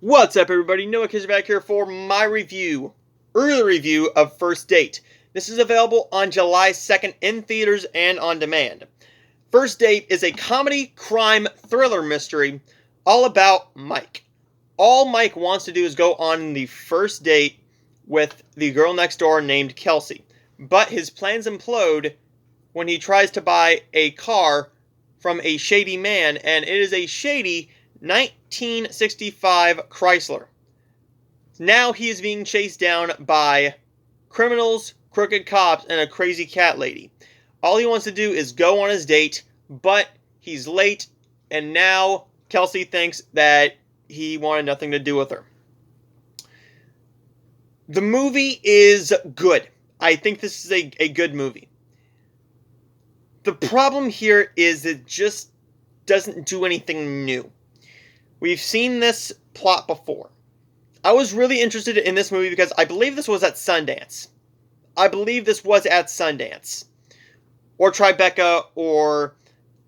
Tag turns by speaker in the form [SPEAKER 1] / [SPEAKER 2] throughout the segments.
[SPEAKER 1] What's up, everybody? Noah Kish back here for my early review of First Date. This is available on July 2nd in theaters and on demand. First Date is a comedy, crime, thriller mystery all about Mike. All Mike wants to do is go on the first date with the girl next door named Kelsey. But his plans implode when he tries to buy a car from a shady man, and it is a shady 1965 Chrysler. Now he is being chased down by criminals, crooked cops, and a crazy cat lady. All he wants to do is go on his date, but he's late, and now Kelsey thinks that he wanted nothing to do with her. The movie is good. I think this is a good movie. The problem here is it just doesn't do anything new. We've seen this plot before. I was really interested in this movie because I believe this was at Sundance. Or Tribeca, or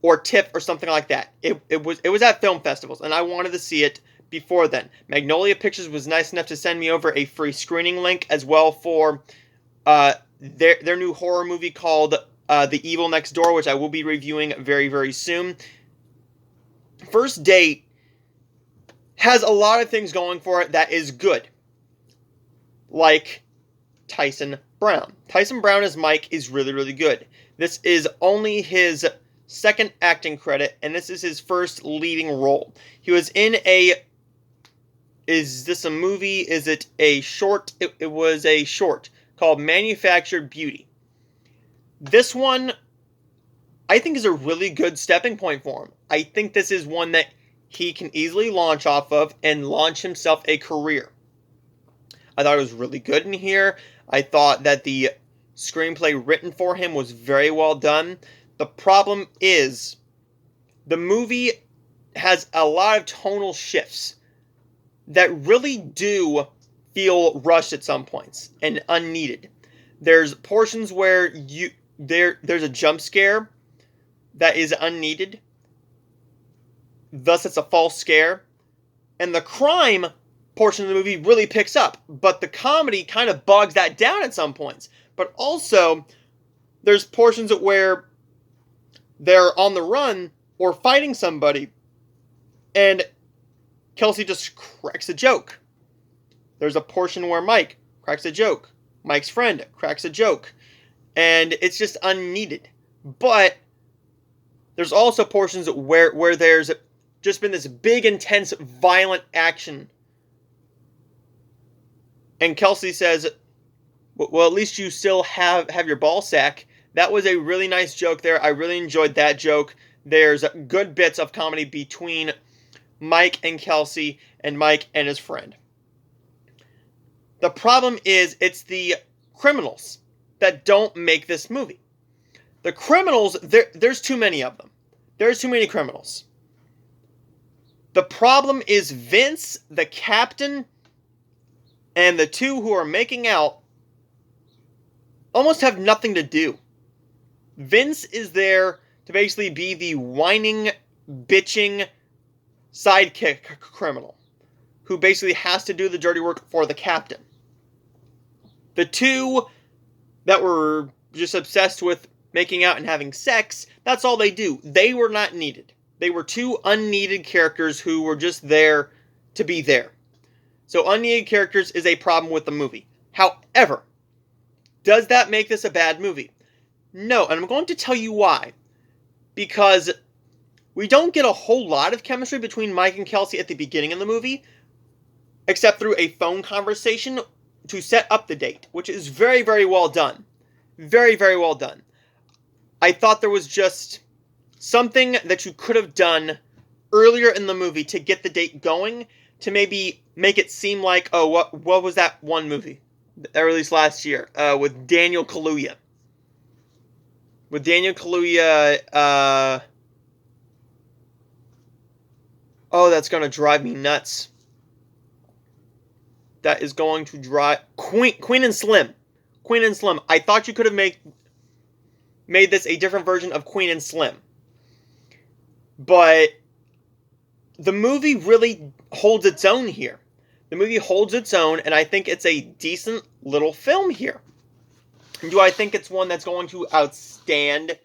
[SPEAKER 1] TIFF, or something like that. It was at film festivals, and I wanted to see it before then. Magnolia Pictures was nice enough to send me over a free screening link as well for their new horror movie called The Evil Next Door, which I will be reviewing very, very soon. First Date has a lot of things going for it that is good. Like Tyson Brown. Tyson Brown as Mike is really, really good. This is only his second acting credit, and this is his first leading role. He was in is this a movie? Is it a short? It was a short called Manufactured Beauty. This one, I think, is a really good stepping point for him. I think this is one that he can easily launch off of and launch himself a career. I thought it was really good in here. I thought that the screenplay written for him was very well done. The problem is the movie has a lot of tonal shifts that really do feel rushed at some points and unneeded. There's portions where there's a jump scare that is unneeded. Thus, it's a false scare. And the crime portion of the movie really picks up. But the comedy kind of bogs that down at some points. But also, there's portions where they're on the run or fighting somebody, and Kelsey just cracks a joke. There's a portion where Mike cracks a joke. Mike's friend cracks a joke. And it's just unneeded. But there's also portions where there's just been this big, intense, violent action. And Kelsey says, well, at least you still have your ball sack. That was a really nice joke there. I really enjoyed that joke. There's good bits of comedy between Mike and Kelsey and Mike and his friend. The problem is it's the criminals that don't make this movie. The criminals, there's too many of them. There's too many criminals. The problem is Vince, the captain, and the two who are making out almost have nothing to do. Vince is there to basically be the whining, bitching sidekick criminal who basically has to do the dirty work for the captain. The two that were just obsessed with making out and having sex, that's all they do. They were not needed. They were two unneeded characters who were just there to be there. So unneeded characters is a problem with the movie. However, does that make this a bad movie? No, and I'm going to tell you why. Because we don't get a whole lot of chemistry between Mike and Kelsey at the beginning of the movie, except through a phone conversation to set up the date, which is very, very well done. Very, very well done. I thought there was just something that you could have done earlier in the movie to get the date going, to maybe make it seem like, oh, what was that one movie that released last year with Daniel Kaluuya? With Daniel Kaluuya, oh, that's going to drive me nuts. That is going to drive... Queen and Slim. Queen and Slim. I thought you could have made this a different version of Queen and Slim. But the movie really holds its own here. The movie holds its own, and I think it's a decent little film here. Do I think it's one that's going to outstand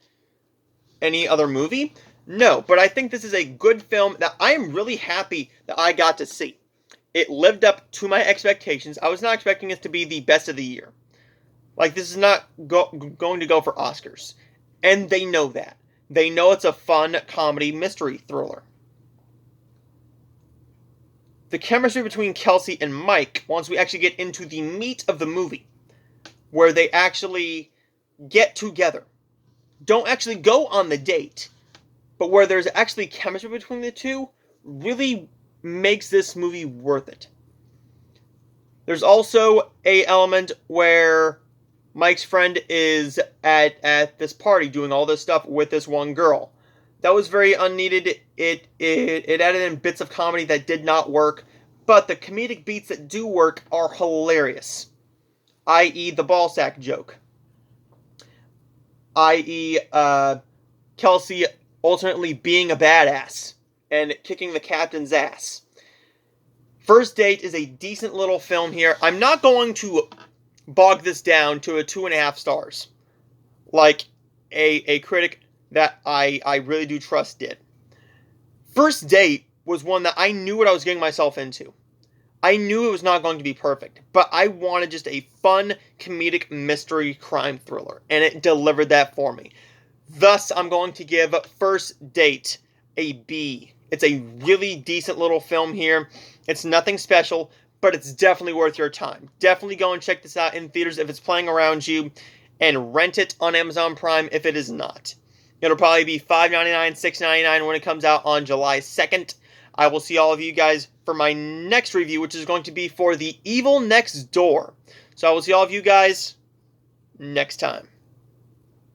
[SPEAKER 1] any other movie? No, but I think this is a good film that I am really happy that I got to see. It lived up to my expectations. I was not expecting it to be the best of the year. Like, this is not going to go for Oscars. And they know that. They know it's a fun comedy mystery thriller. The chemistry between Kelsey and Mike, once we actually get into the meat of the movie, where they actually get together, don't actually go on the date, but where there's actually chemistry between the two, really makes this movie worth it. There's also a element where Mike's friend is at this party doing all this stuff with this one girl. That was very unneeded. It added in bits of comedy that did not work, but the comedic beats that do work are hilarious. I.e. the ball sack joke. I.e. Kelsey ultimately being a badass and kicking the captain's ass. First Date is a decent little film here. I'm not going to bog this down to a 2.5 stars, like a critic that I really do trust did. First Date was one that I knew what I was getting myself into. I knew it was not going to be perfect, but I wanted just a fun, comedic mystery crime thriller, and it delivered that for me. Thus, I'm going to give First Date a B. It's a really decent little film here. It's nothing special, but it's definitely worth your time. Definitely go and check this out in theaters if it's playing around you, and rent it on Amazon Prime if it is not. It'll probably be $5.99, $6.99 when it comes out on July 2nd. I will see all of you guys for my next review, which is going to be for The Evil Next Door. So I will see all of you guys next time.